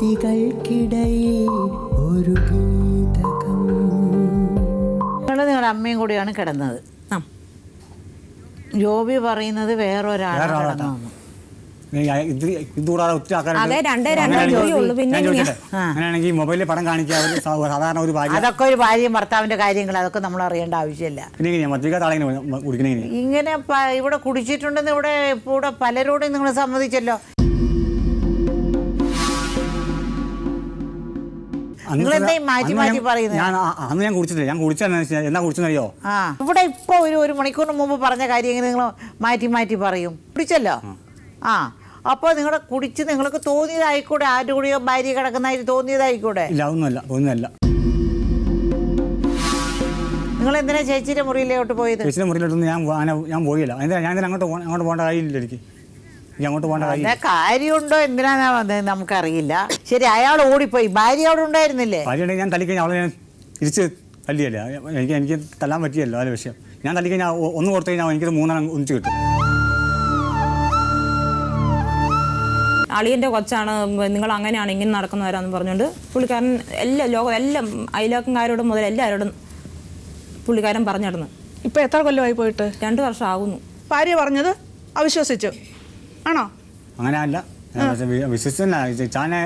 വീതികൾക്കിടയിൽ ഒരു ഗീതകം. നിങ്ങളുടെ അമ്മയും കൂടിയാണ് കിടന്നത്. ജോബി പറയുന്നത് വേറൊരാളാണ് കിടന്നു. അങ്ങനെയാണെങ്കിൽ മൊബൈലിൽ പടം കാണിക്കാതെ സാധാരണ ഒരു ഭാര്യ, അതൊക്കെ ഒരു ഭാര്യയും ഭർത്താവിന്റെ കാര്യങ്ങൾ, അതൊക്കെ നമ്മൾ അറിയേണ്ട ആവശ്യമില്ല. ഇങ്ങനെ ഇവിടെ കുടിച്ചിട്ടുണ്ടെന്ന് ഇവിടെ പലരോടും നിങ്ങൾ സമ്മതിച്ചല്ലോ. ഇവിടെ ഇപ്പൊ ഒരു മണിക്കൂറിന് മുമ്പ് പറഞ്ഞ കാര്യം നിങ്ങൾ മാറ്റി പറയും. കുടിച്ചല്ലോ. അപ്പോൾ നിങ്ങളുടെ കുടിച്ച് നിങ്ങൾക്ക് തോന്നിയതായിക്കൂടെ, ആരുടെ കൂടെയോ ഭാര്യ കിടക്കുന്നതായിട്ട് തോന്നിയതായിക്കൂടെ? നിങ്ങൾ എന്തിനാ ചേച്ചിയുടെ മുറിയിലോട്ട് പോയത്? ചേച്ചിയുടെ മുറിയിലോട്ട് ഞാൻ പോയില്ല. ഞാൻ അങ്ങോട്ട് പോകേണ്ട കാര്യമില്ല. എനിക്ക് അങ്ങോട്ട് പോകേണ്ട കാര്യമുണ്ടോ എന്തിനാ നമുക്കറിയില്ല. ശരി, അയാൾ ഓടിപ്പോയി, ഭാര്യ അവിടെ ഉണ്ടായിരുന്നില്ലേ? ഭാര്യ ഞാൻ തല്ലിക്കഴിഞ്ഞാൽ അവളെ ഞാൻ തിരിച്ച് തല്ലിയല്ലേ. എനിക്ക് തല്ലാൻ പറ്റിയല്ലോ അതിലെ വിഷയം. ഞാൻ തല്ലിക്കഴിഞ്ഞാൽ ഒന്ന് കൊടുത്തു കഴിഞ്ഞാൽ എനിക്കത് മൂന്നെണ്ണം ഒന്നിച്ച് കിട്ടും. അളിയൻ്റെ കൊച്ചാണ്, നിങ്ങൾ അങ്ങനെയാണ് ഇങ്ങനെ നടക്കുന്നവരാന്ന് പറഞ്ഞുകൊണ്ട് പുള്ളിക്കാരൻ എല്ലാം അയൽവക്കക്കാരോടും മുതൽ എല്ലാവരോടും പുള്ളിക്കാരൻ പറഞ്ഞിടുന്നു. ഇപ്പം എത്ര കൊല്ലമായി പോയിട്ട്? 2 വർഷം ആകുന്നു. ഭാര്യ പറഞ്ഞത് അവിശ്വസിച്ചു ആണോ? അങ്ങനെയല്ല,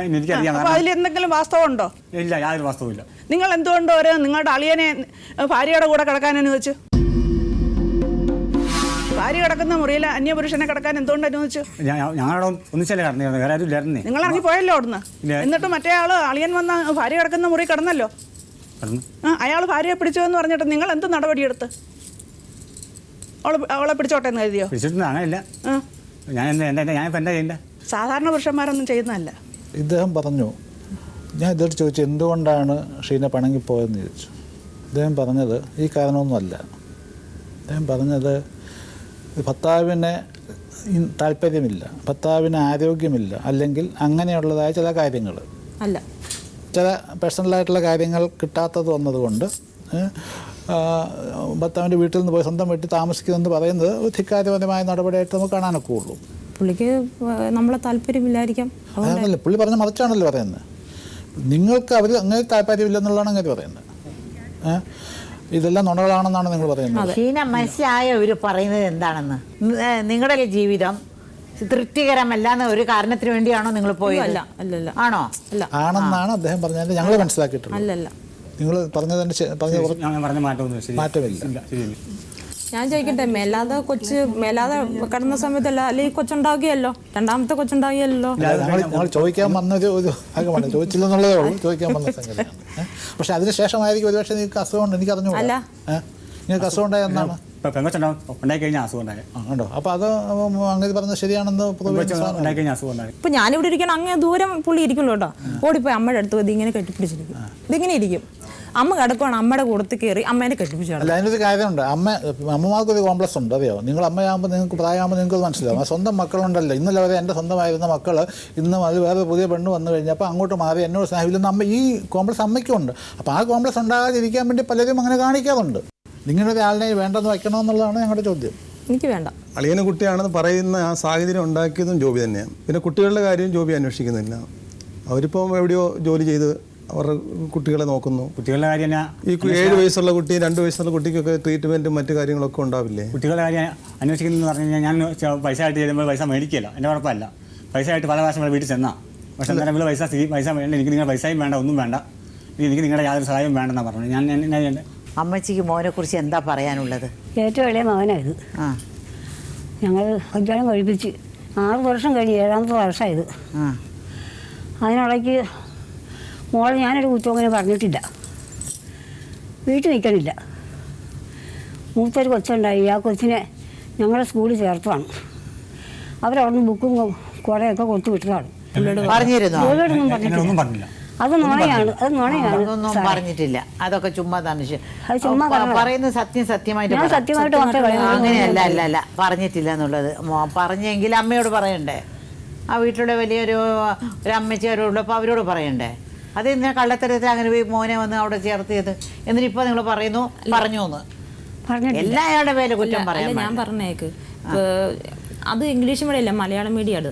എനിക്കറിയാം. അതിൽ എന്തെങ്കിലും വാസ്തവം ഉണ്ടോ? ഇല്ല, യാതൊരു വാസ്തവം ഇല്ല. നിങ്ങൾ എന്തുകൊണ്ട് നിങ്ങളുടെ അളിയനെ ഭാര്യയുടെ കൂടെ കിടക്കാൻ അനുവദിച്ചു? ഭാര്യ കിടക്കുന്ന മുറിയിൽ അന്യപുരുഷനെ കിടക്കാൻ എന്തുകൊണ്ട് അനുവദിച്ചു? നിങ്ങൾ ഇറങ്ങി പോയല്ലോ അവിടുന്ന്. എന്നിട്ട് മറ്റേ ആള് അളിയൻ വന്ന ഭാര്യ കിടക്കുന്ന മുറി കിടന്നല്ലോ. അയാൾ ഭാര്യയെ പിടിച്ചു എന്ന് പറഞ്ഞിട്ട് നിങ്ങൾ എന്ത് നടപടിയെടുത്ത്? അവളെ പിടിച്ചോട്ടെ എന്ന് കരുതിയോ? സാധാരണ പുരുഷന്മാരൊന്നും ചെയ്യുന്നതല്ല. ഇദ്ദേഹം പറഞ്ഞു, ഞാൻ ഇദ്ദേഹം ചോദിച്ചു എന്തുകൊണ്ടാണ് ഷീന പിണങ്ങിപ്പോയെന്ന് ചോദിച്ചു. ഇദ്ദേഹം പറഞ്ഞത് ഈ കാരണമൊന്നുമല്ല. അദ്ദേഹം പറഞ്ഞത് ഭർത്താവിന് താല്പര്യമില്ല, ഭർത്താവിന് ആരോഗ്യമില്ല, അല്ലെങ്കിൽ അങ്ങനെയുള്ളതായ ചില കാര്യങ്ങൾ, അല്ല ചില പേഴ്സണലായിട്ടുള്ള കാര്യങ്ങൾ കിട്ടാത്തത് വന്നതുകൊണ്ട് ഭർത്താവിൻ്റെ വീട്ടിൽ നിന്ന് പോയി സ്വന്തം വീട്ടിൽ താമസിക്കുന്നതെന്ന് പറയുന്നത് ധിക്കാരപരമായ നടപടിയായിട്ട് നമുക്ക് കാണാനൊക്കെ ഉള്ളൂ. പുള്ളിക്ക് നമ്മളെ താല്പര്യമില്ലായിരിക്കാം. അതല്ല, പുള്ളി പറഞ്ഞ മറിച്ചാണല്ലോ പറയുന്നത്. നിങ്ങൾക്ക് അവർ അങ്ങനെ താല്പര്യമില്ലെന്നുള്ളതാണ് അങ്ങനെ പറയുന്നത്. ഇതെല്ലാം നുണകളാണെന്നാണ് നിങ്ങൾ പറയുന്നത്. ഷീന, മനസ്സിലായ ഒരു പറയുന്നത് എന്താണെന്ന്? നിങ്ങളുടെ ജീവിതം തൃപ്തികരമല്ലാന്ന ഒരു കാരണത്തിന് വേണ്ടിയാണോ നിങ്ങൾ പോയത്? ആണോ? ആണെന്നാണ് അദ്ദേഹം പറഞ്ഞത്. ഞങ്ങൾ മനസ്സിലാക്കിയിട്ടുള്ളത്. നിങ്ങൾ പറഞ്ഞ മാറ്റമില്ല. ഞാൻ ചോദിക്കട്ടെ, മേലാതെ കിടന്ന സമയത്തല്ല അല്ലെങ്കിൽ കൊച്ചുണ്ടാകിയല്ലോ, രണ്ടാമത്തെ കൊച്ചുണ്ടാകിയല്ലോ. ഞങ്ങൾ ചോദിക്കാൻ വന്നൊരു ചോദിച്ചില്ലെന്നുള്ളതേ ഉള്ളൂ, ചോദിക്കാൻ വന്ന സംഗതിയാണ്. പക്ഷെ അതിനുശേഷമായിരിക്കും ഒരുപക്ഷെ നിങ്ങൾക്ക് അസുഖമുണ്ട്, എനിക്ക് അറിഞ്ഞു. നിങ്ങൾക്ക് അസുഖം ഉണ്ടായ എന്നാണ് ഉണ്ടോ? അപ്പൊ അത് അങ്ങനെ പറഞ്ഞത് ശരിയാണെന്ന് ഇപ്പൊ ഞാനിവിടെ ഇരിക്കണം, അങ്ങ് ദൂരം പുള്ളി ഇരിക്കുള്ളൂ കേട്ടോ. ഓടിപ്പോയി അമ്മയുടെ അടുത്ത് പോയി ഇങ്ങനെ കെട്ടിപ്പിടിച്ചിരിക്കും. ഇതിങ്ങനെ ഇരിക്കും. അമ്മ കിടക്കുവാണ്, അമ്മയുടെ കൂടത്തിൽ കയറി അമ്മേനെ കെട്ടിപ്പിടിച്ചാണ്. അല്ല, അതിനൊരു കാര്യമുണ്ട്. അമ്മമാർക്കൊരു കോംപ്ലക്സ് ഉണ്ട്, അറിയോ? നിങ്ങൾ അമ്മയാകുമ്പോൾ നിങ്ങൾക്ക് പ്രായമാകുമ്പോൾ നിങ്ങൾക്ക് അത് മനസ്സിലാവും. സ്വന്തം മക്കളുണ്ടല്ലോ, ഇന്നലെ വരെ എൻ്റെ സ്വന്തമായിരുന്ന മക്കൾ ഇന്നും അത് വേറെ പുതിയ പെണ്ണ് വന്നു കഴിഞ്ഞപ്പോൾ അങ്ങോട്ട് മാറി എന്നോട് സ്നേഹമില്ലെന്ന് അമ്മ, ഈ കോംപ്ലക്സ് അമ്മയ്ക്കുണ്ട്. അപ്പോൾ ആ കോംപ്ലക്സ് ഉണ്ടാകാതിരിക്കാൻ വേണ്ടി പലരും അങ്ങനെ കാണിക്കാറുണ്ട്. നിങ്ങളൊരാളിനെ വേണ്ടെന്ന് വയ്ക്കണമെന്നുള്ളതാണ് ഞങ്ങളുടെ ചോദ്യം. എനിക്ക് വേണ്ട. അളിയനെ കുട്ടിയാണെന്ന് പറയുന്ന ആ സാഹചര്യം ഉണ്ടാക്കിയതും ജോബി തന്നെയാണ്. പിന്നെ കുട്ടികളുടെ കാര്യം ജോബി അന്വേഷിക്കുന്നില്ല. അവരിപ്പം എവിടെയോ ജോലി ചെയ്ത് അവരുടെ കുട്ടികളെ നോക്കുന്നു. കുട്ടികളുടെ കാര്യം ഈ 7 വയസ്സുള്ള കുട്ടി 2 വയസ്സുള്ള കുട്ടിക്കൊക്കെ ട്രീറ്റ്മെൻറ്റും മറ്റു കാര്യങ്ങളൊക്കെ ഉണ്ടാവില്ലേ? കുട്ടികളുടെ കാര്യം അന്വേഷിക്കുന്നതെന്ന് പറഞ്ഞു കഴിഞ്ഞാൽ ഞാൻ പൈസ ആയിട്ട് ചെല്ലുമ്പോൾ പൈസ മേടിക്കില്ല, എൻ്റെ കുഴപ്പമില്ല. പൈസ ആയിട്ട് പല പ്രാവശ്യം വീട്ടിൽ ചെന്നാൽ, പക്ഷേ അന്നേരം നിങ്ങൾ പൈസ വേണ്ട, എനിക്ക് നിങ്ങളുടെ പൈസയും വേണ്ട, ഒന്നും വേണ്ട, എനിക്ക് നിങ്ങളുടെ യാതൊരു സഹായവും വേണ്ടെന്നാണ് പറഞ്ഞു. ഞാൻ എന്നാ ചെയ്യേണ്ടത്? അമ്മച്ചിക്ക് മോനെ കുറിച്ച് എന്താ പറയാനുള്ളത്? ഏറ്റവും ഇളയ മകനായത്. ഞങ്ങൾ കല്യാണം കഴിപ്പിച്ച് 6 വർഷം കഴിഞ്ഞ് 7ാമത്തെ വർഷമായത്. അതിനിടയ്ക്ക് മോളെ ഞാനൊരു കുറ്റം അങ്ങനെ പറഞ്ഞിട്ടില്ല, വീട്ടിൽ നിൽക്കണില്ല. മൂത്തൊരു കൊച്ചുണ്ടായി, ആ കൊച്ചിനെ ഞങ്ങളുടെ സ്കൂളിൽ ചേർത്തതാണ്. അവരവിടുന്ന് ബുക്കും കുറേയൊക്കെ കൊടുത്തു വിട്ടതാണ്. പറഞ്ഞിരുന്നോ? പറഞ്ഞിട്ടില്ല. അത് നുണയാണ്, അത് നുണയാണ്. അതൊന്നും പറഞ്ഞിട്ടില്ല, അതൊക്കെ ചുമ്മാ പറയുന്നത് സത്യമായിട്ട്. അങ്ങനെയല്ല, അല്ല പറഞ്ഞിട്ടില്ല എന്നുള്ളത്. പറഞ്ഞെങ്കിൽ അമ്മയോട് പറയണ്ടേ? ആ വീട്ടിലുള്ള വലിയൊരു അമ്മച്ചിയാരോടുള്ളപ്പോൾ അവരോട് പറയണ്ടേ? അത് ഇന്ന കള്ളത്തരത്തിൽ അങ്ങനെ പോയി മോനെ വന്ന് അവിടെ ചേർത്തിയത് എന്നിട്ടിപ്പോൾ നിങ്ങൾ പറഞ്ഞു എന്ന് എല്ലാ അയാളുടെ പേര് കുറ്റം പറയാൻ. ഞാൻ പറഞ്ഞേക്ക് അത് ഇംഗ്ലീഷ് മീഡിയം അല്ല, മലയാളം മീഡിയം അത്.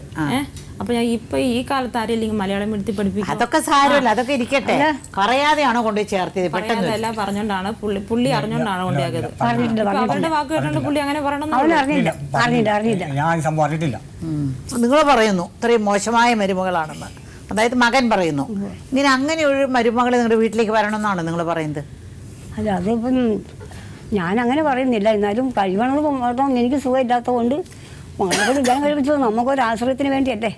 അപ്പൊ ഞാൻ ഇപ്പൊ ഈ കാലത്ത് ആരെങ്കിലും മലയാളം മീഡിയത്തിൽ പഠിപ്പിക്കും? അതൊക്കെ സാരമില്ല, അതൊക്കെ ഇരിക്കട്ടെ. പറയാതെയാണോ കൊണ്ടുപോയി ചേർത്തത്? പെട്ടെന്ന് എല്ലാം പറഞ്ഞോണ്ടാണ് പുള്ളി അറിഞ്ഞോണ്ടാണ് കൊണ്ടുപോയത്. അവരുടെ വാക്ക് കേട്ടോണ്ട് പുള്ളി അങ്ങനെ പറയണം. ഞാൻ സംഭവം അറിഞ്ഞിട്ടില്ല. നിങ്ങൾ പറയുന്നു ഇത്രയും മോശമായ മരുമകളാണെന്ന്, അതായത് മകൻ പറയുന്നു. ഇങ്ങനെ അങ്ങനെ ഒരു മരുമകൾ നിങ്ങളുടെ വീട്ടിലേക്ക് വരണമെന്നാണ് നിങ്ങൾ പറയുന്നത്? അല്ല, അതിപ്പം ഞാനങ്ങനെ പറയുന്നില്ല. എന്നാലും കഴിവണത് എനിക്ക് സുഖമില്ലാത്തത് കൊണ്ട് മകളെ കല്യാണം കഴിപ്പിച്ചത് നമുക്കൊരു ആശ്രയത്തിന് വേണ്ടിയല്ലേ.